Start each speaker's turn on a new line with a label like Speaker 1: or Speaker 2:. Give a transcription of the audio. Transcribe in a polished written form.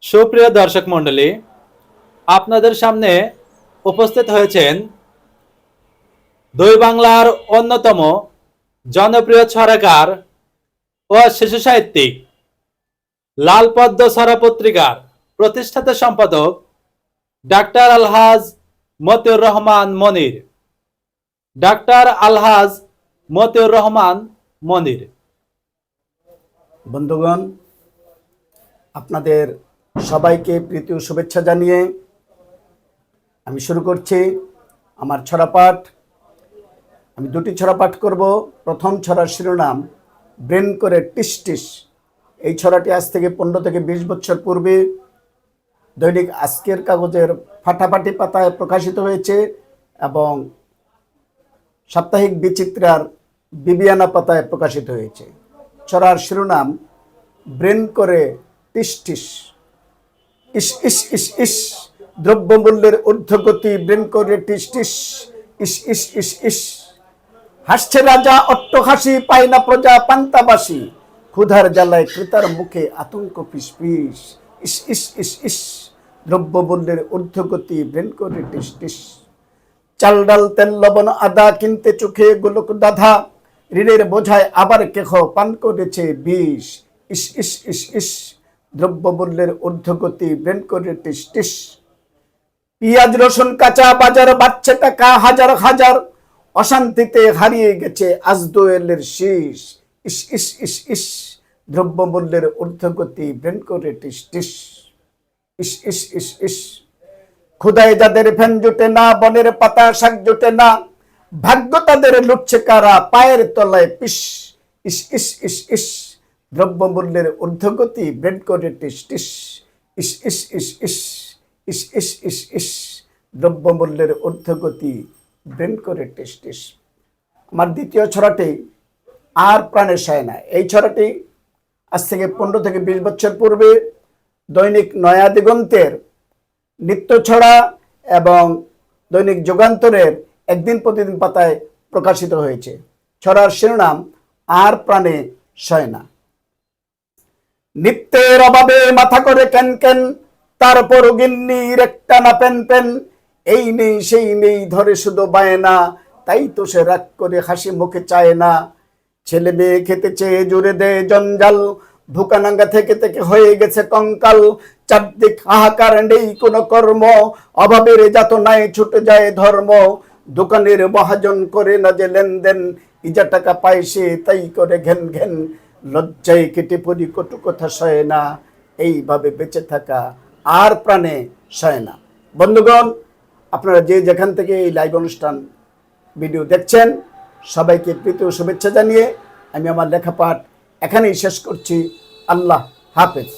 Speaker 1: সুপ্রিয় দর্শক মণ্ডলী, আপনাদের সামনে উপস্থিত হয়েছেন দুই বাংলার অন্যতম জনপ্রিয় ছড়াকার ও শিশু সাহিত্যিক লাল পদ্ম ছড়া পত্রিকার প্রতিষ্ঠাতা সম্পাদক ডাক্তার আলহাজ মতিউর রহমান মনির। ডাক্তার আলহাজ মতিউর রহমান মনির।
Speaker 2: বন্ধুগণ, আপনাদের সবাইকে প্রীতি ও শুভেচ্ছা জানিয়ে আমি শুরু করছি আমার ছড়া পাঠ। আমি দুটি ছড়া পাঠ করব। প্রথম ছড়ার শিরোনাম ব্রেন করে টিস টিস। এই ছড়াটি আজ থেকে 15 থেকে 20 বছর পূর্বে দৈনিক আজকের কাগজের ফাটাফাটি পাতায় প্রকাশিত হয়েছে এবং সাপ্তাহিক বিচিত্রার বিবিয়ানা পাতায় প্রকাশিত হয়েছে। ছড়ার শিরোনাম ব্রেন করে টিস টিস। ইস ইস ইস ইস, দ্রব্যমূল্যের ঊর্ধ্বগতি, ব্রেন করে টিস টিস। ইস ইস ইস ইস, হাসছে রাজা অট্টহাসি, পায় না প্রজা পান্তাবাসী, ক্ষুধার জ্বালায় ক্রেতার মুখে আতঙ্ক ফিসফিস। ইস ইস ইস ইস, দ্রব্যমূল্যের ঊর্ধ্বগতি, ব্রেন করে টিস টিস। চাল ডাল তেল লবণ আদা কিনতে চোখে গোলক দাধা, ঋণের বোঝায় আবার কেহ পান করেছে বিষ। ইস ইস ইস ইস, দ্রব্যমূল্যের ঊর্ধ্বগতি, ব্রেন করে টিস টিস। পিঁয়াজ রসুন কাঁচা বাজার, বাড়ছে টাকা হাজার হাজার, অশান্তিতে হারিয়ে গেছে আজ দোয়েলের শীষ। ইস ইস ইস ইস, দ্রব্যমূল্যের ঊর্ধ্বগতি, ব্রেন করে টিস টিস। ইস ইস ইস ইস, ক্ষুদায় যাদের ফ্যান জোটে না, বনের পাতা শাক জোটে না, ভাগ্য তাদের লুটছে কারা, পায়ের তলায় পিস। ইস ইস ইস ইস, দ্রব্যমূল্যের ঊর্ধ্বগতি, ব্রেন করে টিস টিস। ইস ইস ইস ইস, ইস ইস ইস ইস, দ্রব্যমূল্যের ঊর্ধ্বগতি, ব্রেন করে টিস টিস। আমার দ্বিতীয় ছড়াটি আর প্রাণের সায় না। এই ছড়াটি আজ থেকে 15 থেকে 20 বছর পূর্বে দৈনিক নয়া দিগন্তের নিত্য ছড়া এবং দৈনিক যুগান্তরের একদিন প্রতিদিন পাতায় প্রকাশিত হয়েছে। ছড়ার শিরোনাম আর প্রাণে সয় না। নিত্যের অভাবে মাথা করে ক্যান ক্যান, তারপর গিন্নির একটা না পেন পেন, এই নেই সেই নেই ধরে শুধু বায়না, তাই তো সে রাগ করে হাসি মুখে চায় না। ছেলে মেয়ে খেতে চেয়ে জুড়ে দেয় জঞ্জাল, ভুকানাঙ্গা থেকে থেকে হয়ে গেছে কঙ্কাল, চারদিক হাহাকার নেই কোনো কর্ম, অভাবের যাতনায় ছুটে যায় ধর্ম। দোকানের মহাজন করে না যে লেনদেন, ইজা টাকা পায় সে তাই করে ঘেন ঘেন, লজ্জায় কেটে পড়ি কটু কথা সয় না, এইভাবে বেঁচে থাকা আর প্রাণে সয় না। বন্ধুগণ, আপনারা যে যেখান থেকে এই লাইভ অনুষ্ঠান ভিডিও দেখছেন, সবাইকে প্রীতি ও শুভেচ্ছা জানিয়ে আমি আমার লেখা পাঠ এখানেই শেষ করছি। আল্লাহ হাফেজ।